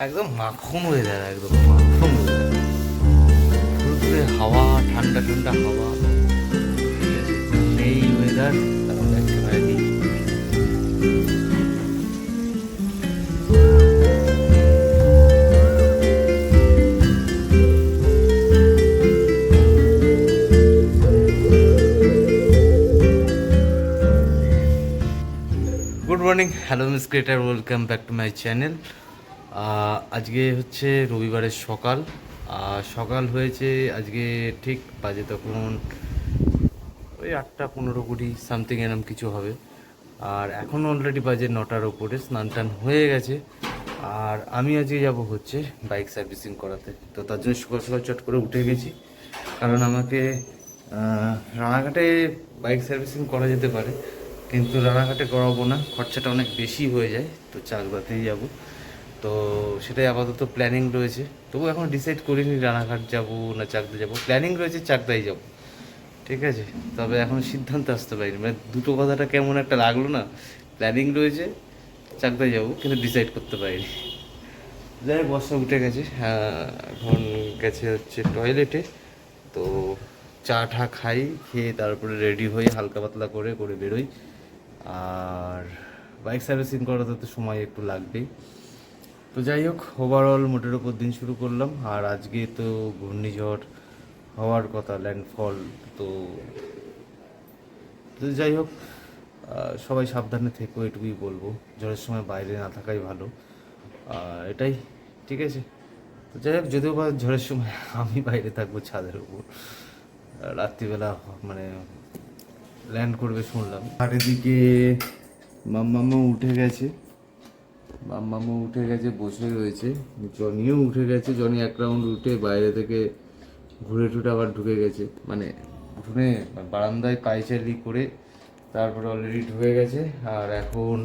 একদম মাখন ওয়েদার, একদম মাখন ওয়েদার, ফুরফুরে হাওয়া, ঠান্ডা ঠান্ডা হাওয়া। ঠিক আছে, এই ওয়েদার ক্যামেরা দিই। Good morning, hello miss creator, welcome back to my channel. আজকে হচ্ছে রবিবারের সকাল। সকাল হয়েছে আজকে, ঠিক বাজে তখন ওই 8:15 সামথিং এরম কিছু হবে। আর এখন অলরেডি বাজে 9টার ওপরে, স্নান টান হয়ে গেছে। আর আমি আজকে যাব হচ্ছে বাইক সার্ভিসিং করাতে। তো তার জন্য সকাল সকাল চট করে উঠে গেছি, কারণ আমাকে রানাঘাটে বাইক সার্ভিসিং করা যেতে পারে, কিন্তু রানাঘাটে করাবো না, খরচাটা অনেক বেশি হয়ে যায়। তো চাকদাতেই যাব। তো সেটাই আপাতত প্ল্যানিং রয়েছে। তবু এখন ডিসাইড করিনি রানাঘাট যাব না চাকদা যাব। প্ল্যানিং রয়েছে চাকদাই যাব, ঠিক আছে। তবে এখন সিদ্ধান্ত আসতে পারিনি, মানে দুটো কথাটা কেমন একটা লাগলো না। প্ল্যানিং রয়েছে চাকদায় যাব, কিন্তু ডিসাইড করতে পারিনি। যাই হোক, বর্ষা উঠে গেছে। এখন গেছে হচ্ছে টয়লেটে। তো চা টা খাই, খেয়ে তারপরে রেডি হয়ে হালকা পাতলা করে করে বেরোই। আর বাইক সার্ভিসিং করাতে তো সময় একটু লাগবেই। তো যাই হোক, ওভারঅল মোটের ওপর দিন শুরু করলাম। আর আজকে তো ঘূর্ণিঝড় হওয়ার কথা, ল্যান্ডফল। তো তো যাই হোক, সবাই সাবধানে থেকো, এটুকুই বলবো। ঝড়ের সময় বাইরে না থাকাই ভালো, এটাই। ঠিক আছে। তো যাই হোক, যদিও বা ঝড়ের সময় আমি বাইরে থাকবো ছাদের উপর, রাত্রিবেলা মানে ল্যান্ড করবে শুনলাম। আর এদিকে মাম্মামও উঠে গেছে, বসে রয়েছে। জনিও উঠে গেছে। জনি এক রাউন্ড উঠে বাইরে থেকে ঘুরে টুরে আবার ঢুকে গেছে, মানে উঠোনে বারান্দায় পায়চারি করে তারপরে অলরেডি ঢুকে গেছে। আর এখন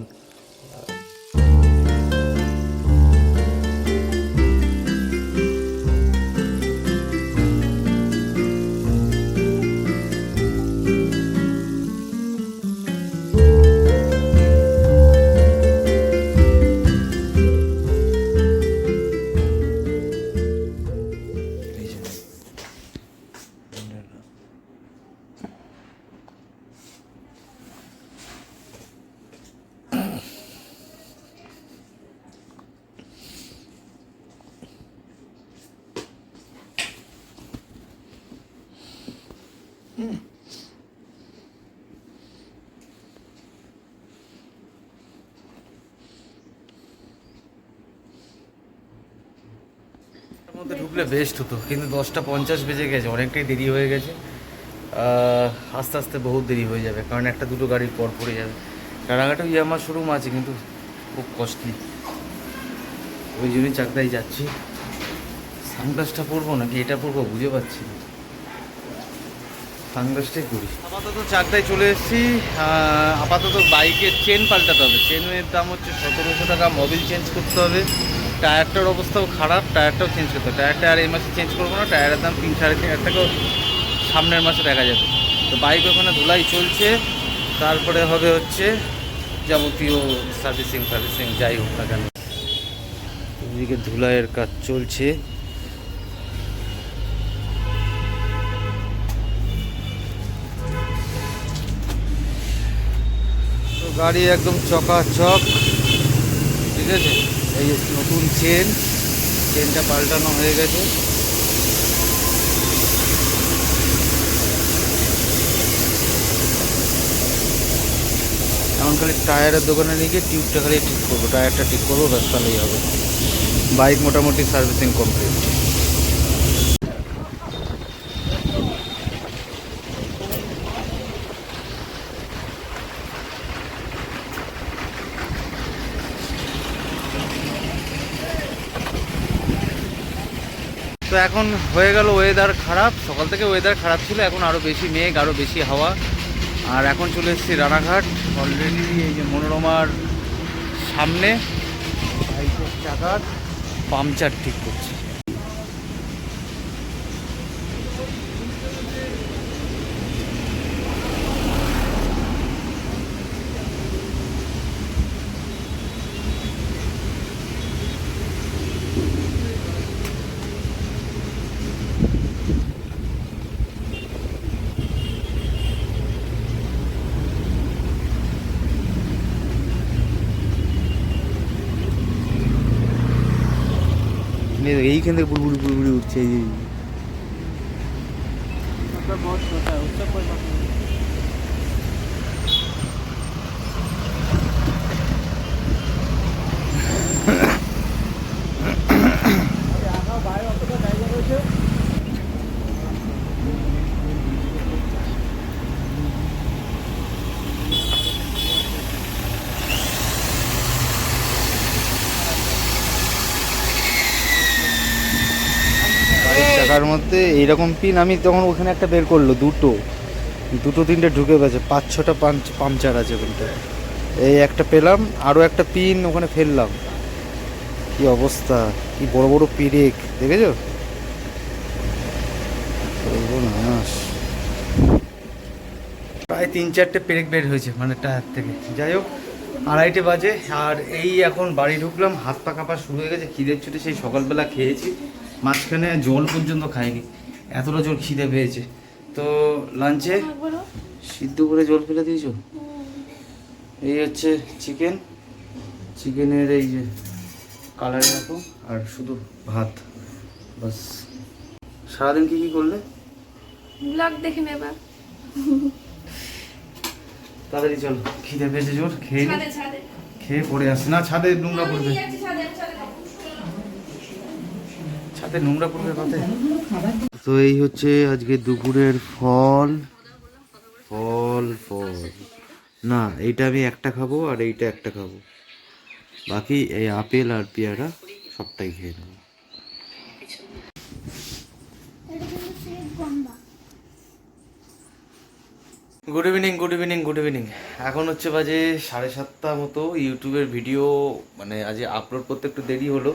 মধ্যে ঢুকলে বেস্ট হতো, কিন্তু 10টা 50 বেজে গেছে, অনেকটাই দেরি হয়ে গেছে। আস্তে আস্তে বহুত দেরি হয়ে যাবে, কারণ একটা দুটো গাড়ির পর পড়ে যাবে। রানাঘাটেও ইয়ামার শোরুম আছে, কিন্তু খুব কস্টলি। ওই জন্যই চাকদাই যাচ্ছি। সানগ্লাসটা পরবো নাকি এটা পরবো বুঝে পাচ্ছি না। সানগ্লাসটাই করি। আপাতত চাকদায় চলে এসেছি। আপাতত বাইকের চেন পাল্টাতে হবে। চেনের দাম হচ্ছে 1700 টাকা। মোবিল চেঞ্জ করতে হবে। টায়ারটার অবস্থাও খারাপ, টায়ারটাও চেঞ্জ করতে হবে। টায়ারটা আর এই মাসে চেঞ্জ করবো না। টায়ারের দাম 3-3.5 টাকাও সামনের মাসে দেখা যাবে। তো বাইক ওখানে ধুলাই চলছে। তারপরে হবে হচ্ছে যাবতীয় সার্ভিসিং যাই হোক না কেন। এদিকে ধুলাইয়ের কাজ চলছে। তো গাড়ি একদম চকাচক, ঠিক আছে। এই যে নতুন চেনটা পাল্টানো হয়ে গেছে। এখন খালি টায়ারের দোকানে নিয়ে গিয়ে টিউবটা খালি ঠিক করবো, টায়ারটা ঠিক করবো, ব্যাস তাহলেই হবে। বাইক মোটামুটি সার্ভিসিং কমপ্লিট। তো এখন হয়ে গেল ওয়েদার খারাপ। সকাল থেকে ওয়েদার খারাপ ছিল, এখন আরও বেশি মেঘ, আরও বেশি হাওয়া। আর এখন চলে এসেছি রানাঘাট। অলরেডি এই যে মনোরমার সামনে বাইকের চাকার পাংচার ঠিক করছে। এইখান থেকে বুড়বুড়ি বুড়বুড়ি উঠছে এই যে। টাকার মধ্যে এইরকম পিন আমি তখন ওখানে একটা বের করলো, দুটো তিনটে ঢুকে গেছে, 5-6টা পাংচার আছে ওখানটা। এই একটা পেলাম, আরও একটা পিন ওখানে ফেললাম। কি অবস্থা, কি বড় বড় পিরেক দেখেছো? প্রায় 3-4টে পেরেক বের হয়েছে মানে টায়ার থেকে। যাই হোক 2:30 বাজে, আর এই এখন বাড়ি ঢুকলাম, হাত পা কাঁপা শুরু হয়ে গেছে। খিদের ছুটে সেই সকালবেলা খেয়েছি, মাঝখানে জল পর্যন্ত খাইনি, এতটা জল খিদে পেয়েছে। তো লাঞ্চে সিদ্ধ করে জল ফেলে দিয়েছো। এই হচ্ছে চিকেনের এই যে কালার রাখো, আর শুধু ভাত, বাস। সারাদিন কি করলে ব্লগ দেখে নেবা। তাড়াতাড়ি চল, খিদে পেয়েছে জোর, খেয়ে খেয়ে পড়ে আসে না, ছাদে নোংরা পড়বে, ছাদে নোংরা পড়বে কথা। তো এই হচ্ছে আজকে দুপুরের ফল। না এইটা আমি একটা খাবো আর এইটা একটা খাবো, বাকি এই আপেল আর পেয়ারা সবটাই খেয়ে নেবো। Good evening. এখন হচ্ছে বাজে 7:30 মতো। ইউটিউবের ভিডিও মানে আজ আপলোড করতে একটু দেরি হলো,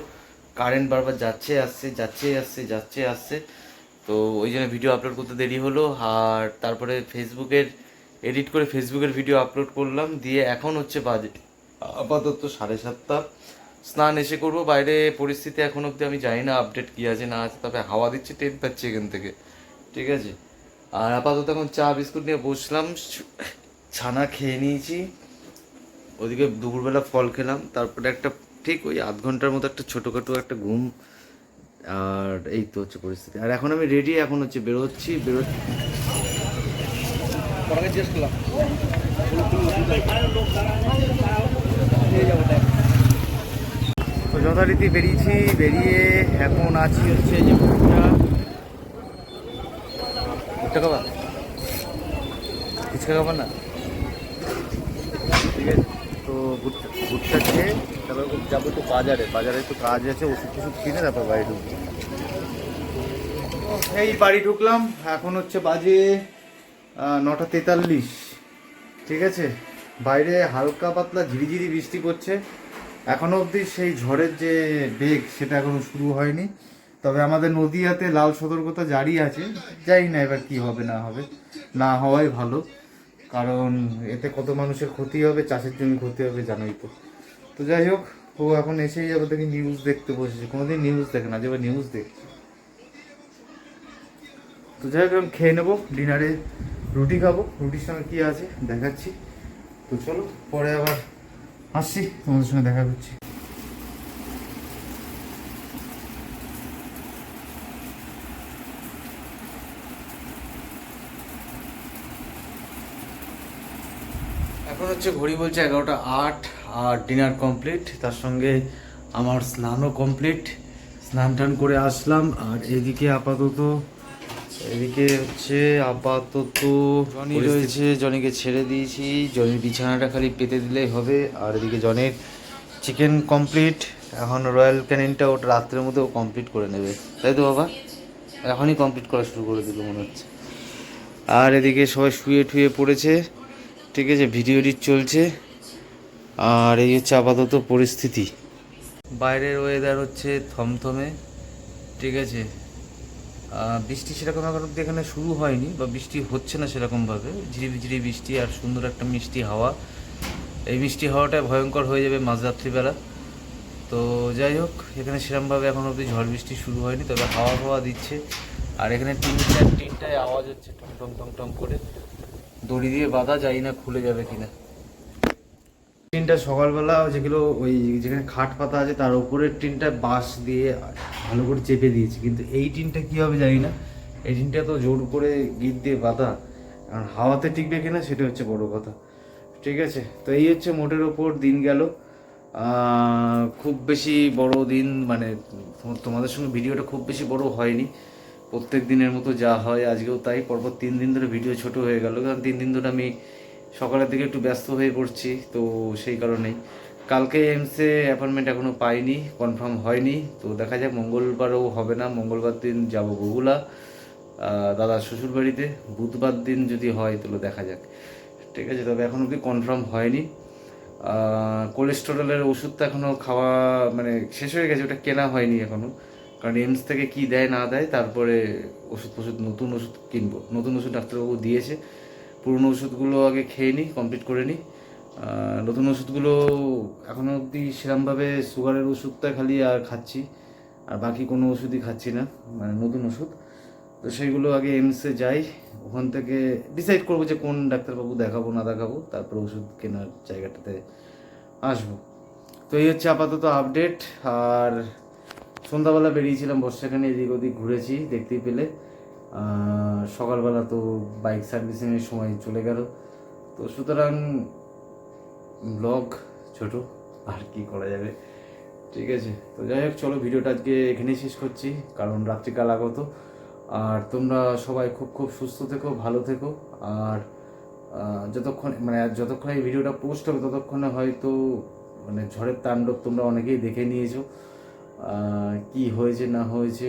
কারেন্ট বারবার যাচ্ছে আসছে, তো ওই জন্য ভিডিও আপলোড করতে দেরি হলো। আর তারপরে এডিট করে ফেসবুকের ভিডিও আপলোড করলাম, দিয়ে এখন হচ্ছে বাজে আপাতত 7:30। স্নান এসে করবো। বাইরে পরিস্থিতি এখন অবধি আমি জানি না আপডেট কী আছে না আছে, তবে হাওয়া দিচ্ছে, টেন পাচ্ছি এখান থেকে, ঠিক আছে। আর আপাতত এখন চা বিস্কুট নিয়ে বসলাম, ছানা খেয়ে নিয়েছি, ওদিকে দুপুরবেলা ফল খেলাম, তারপরে একটা ঠিক ওই আধ ঘন্টার মতো একটা ছোটোখাটো একটা ঘুম, আর এই তো হচ্ছে পরিস্থিতি। আর এখন আমি রেডি, এখন হচ্ছে বেরোচ্ছি। তো যথারীতি বেরিয়ে এখন আছি হচ্ছে যে ভুট্টা খাবার, ফুচকা খাবার না, ঠিক আছে। তো ভুট্টা খেয়ে তারপর যাবো একটু বাজারে একটু কাজ আছে, ওষুধ কিনে তারপর বাড়ি ঢুকবো। এই বাড়ি ঢুকলাম, এখন হচ্ছে বাজে 9:43, ঠিক আছে। বাইরে হালকা পাতলা ঝিরিঝিরি বৃষ্টি পড়ছে, এখনো অবধি সেই ঝড়ের যে বেগ সেটা এখনো শুরু হয়নি, তবে আমাদের নদীয়াতে লাল সতর্কতা জারি আছে। জানি না এবার কি হবে না হবে, না হওয়াই ভালো, কারণ এতে কত মানুষের ক্ষতি হবে, চাষের জমি ক্ষতি হবে জানোই তো। তো যাই হোক, ও এখন এসেই যাবে, দেখি নিউজ দেখতে বসেছে, কোনোদিন নিউজ দেখে না, যে নিউজ দেখছে। তো যাই হোক আমি খেয়ে নেবো, ডিনারে রুটি খাবো, রুটির সঙ্গে কী আছে দেখাচ্ছি। তো চলো পরে আবার আসছি, তোমাদের সঙ্গে দেখা করছি। এখন হচ্ছে ঘড়ি বলছে 11:08, আর ডিনার কমপ্লিট, তার সঙ্গে আমার স্নানও কমপ্লিট, স্নান টান করে আসলাম। আর এদিকে জনি রয়েছে, জনিকে ছেড়ে দিয়েছি, জনির বিছানাটা খালি পেতে দিলেই হবে। আর এদিকে জনির চিকেন কমপ্লিট, এখন রয়্যাল ক্যানিনটা ওটা রাত্রের মধ্যে ও কমপ্লিট করে নেবে, তাই তো বাবা? এখনই কমপ্লিট করা শুরু করে দিল মনে হচ্ছে। আর এদিকে সবাই শুয়ে পড়েছে, ঠিক আছে, ভিডিও এডিট চলছে। আর এই হচ্ছে আপাতত পরিস্থিতি। বাইরের ওয়েদার হচ্ছে থমথমে, ঠিক আছে। বৃষ্টি সেরকম এখন অব্দি এখানে শুরু হয়নি, বা বৃষ্টি হচ্ছে না সেরকমভাবে, ঝিরিঝিরি বৃষ্টি আর সুন্দর একটা মিষ্টি হাওয়া। এই মিষ্টি হাওয়াটা ভয়ঙ্কর হয়ে যাবে মাঝরাত্রিবেলা। তো যাই হোক, এখানে সেরকমভাবে এখন অবধি ঝড় বৃষ্টি শুরু হয়নি, তবে হাওয়া দিচ্ছে। আর এখানে টিনটায় আওয়াজ হচ্ছে টং টং টং টং করে, দড়ি দিয়ে বাঁধা, যায় না খুলে যাবে কিনা। টিনটা সকালবেলা যেগুলো ওই যেখানে খাট পাতা আছে তার উপরের টিনটা বাঁশ দিয়ে ভালো করে চেপে দিয়েছি, কিন্তু এই টিনটা কী হবে জানি না। এই টিনটা তো জোর করে গিট দিয়ে বাঁধা, কারণ হাওয়াতে টিকবে কিনা সেটা হচ্ছে বড় কথা। ঠিক আছে, তো এই হচ্ছে মোটের ওপর দিন গেল। খুব বেশি বড় দিন মানে তোমাদের সঙ্গে ভিডিওটা খুব বেশি বড় হয়নি, প্রত্যেক দিনের মতো যা হয় আজকেও তাই। পরপর 3 দিন ধরে ভিডিও ছোট হয়ে গেল, কারণ 3 দিন ধরে আমি সকালের দিকে একটু ব্যস্ত হয়ে পড়ছি, তো সেই কারণেই। কালকে এমসে অ্যাপয়েন্টমেন্ট এখনও পাইনি, কনফার্ম হয়নি, তো দেখা যাক। মঙ্গলবারও হবে না, মঙ্গলবার দিন যাব বগুলা দাদার শ্বশুর বাড়িতে। বুধবার দিন যদি হয় তাহলে দেখা যাক। ঠিক আছে, তবে এখন অবধি কনফার্ম হয়নি। কোলেস্টেরলের ওষুধটা এখনও খাওয়া মানে শেষ হয়ে গেছে, ওটা কেনা হয়নি এখনও, কারণ এমস থেকে কী দেয় না দেয় তারপরে নতুন ওষুধ কিনবো। নতুন ওষুধ ডাক্তারবাবু দিয়েছে, পুরনো ওষুধগুলো আগে খেয়ে নিই, কমপ্লিট করে নিই। নতুন ওষুধগুলো এখনও অবধি সেরকমভাবে সুগারের ওষুধটা খালি আর খাচ্ছি, আর বাকি কোনো ওষুধই খাচ্ছি না, মানে নতুন ওষুধ। তো সেইগুলো আগে এমসে যাই, ওখান থেকে ডিসাইড করবো যে কোন ডাক্তারবাবু দেখাবো না দেখাবো, তারপর ওষুধ কেনার জায়গাটাতে আসবো। তো এই হচ্ছে আপাতত আপডেট। আর সন্ধ্যাবেলা বেরিয়েছিলাম বর্ষাখানে, এদিক ওদিক ঘুরেছি, দেখতেই পেলে। সকালবেলা তো বাইক সার্ভিসিংয়ের সময় চলে গেল, তো সুতরাং ব্লগ ছোট, আর কি করা যাবে। ঠিক আছে, তো যাই হোক, চলো ভিডিওটা আজকে এখানেই শেষ করছি, কারণ রাত্রিকাল আগত। আর তোমরা সবাই খুব খুব সুস্থ থেকো, ভালো থেকো। আর যতক্ষণ এই ভিডিওটা পোস্ট হবে ততক্ষণে হয়তো মানে ঝড়ের তাণ্ডব তোমরা অনেকেই দেখে নিয়েছো, কি হয়েছে না হয়েছে,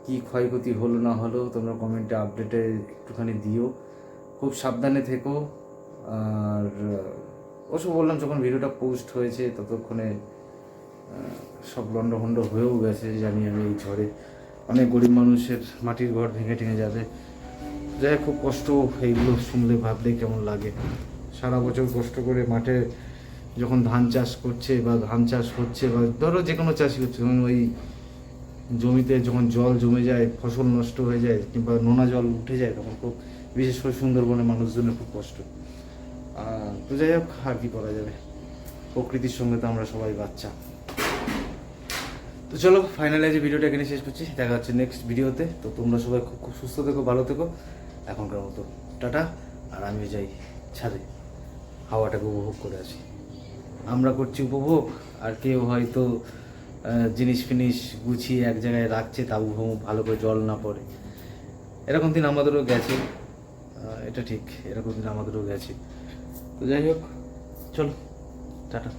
কি ক্ষয়ক্ষতি হলো না হলো, তোমরা কমেন্টে আপডেটে একটুখানি দিও। খুব সাবধানে থেকো। আর ওসব বললাম, যখন ভিডিওটা পোস্ট হয়েছে ততক্ষণে সব লন্ডভন্ড হয়েও গেছে জানি আমি। এই ঝড়ে অনেক গরিব মানুষের মাটির ঘর ভেঙে টেঙে যাবে। যাই হোক, খুব কষ্ট, এইগুলো শুনলে ভাবলে কেমন লাগে। সারা বছর কষ্ট করে মাঠে যখন ধান চাষ করছে বা ধান চাষ হচ্ছে, বা ধরো যে কোনো চাষই হচ্ছে, যখন ওই জমিতে যখন জল জমে যায়, ফসল নষ্ট হয়ে যায়, কিংবা নোনা জল উঠে যায়, তখন খুব, বিশেষ করে সুন্দরবনের মানুষজনের খুব কষ্ট। তো যাই হোক, আর কি করা যাবে, প্রকৃতির সঙ্গে তো আমরা সবাই বাচ্চা। তো চলো, ফাইনালি আজ ভিডিওটা এখানে শেষ করছি, দেখা হচ্ছে নেক্সট ভিডিওতে। তো তোমরা সবাই খুব খুব সুস্থ থেকো, ভালো থেকো। এখনকার মতো টাটা। আর আমি যাই ছাদে হাওয়াটাকে উপভোগ করে আসি। আমরা করছি উপভোগ, আর কেউ হয়তো জিনিস ফিনিস গুছিয়ে এক জায়গায় রাখছে, তাবু ফাবু ভালো করে জল না পড়ে। এরকম দিন আমাদেরও গেছে, এটা ঠিক, এরকম দিন আমাদেরও গেছে। তো যাই হোক, চলো টাটা।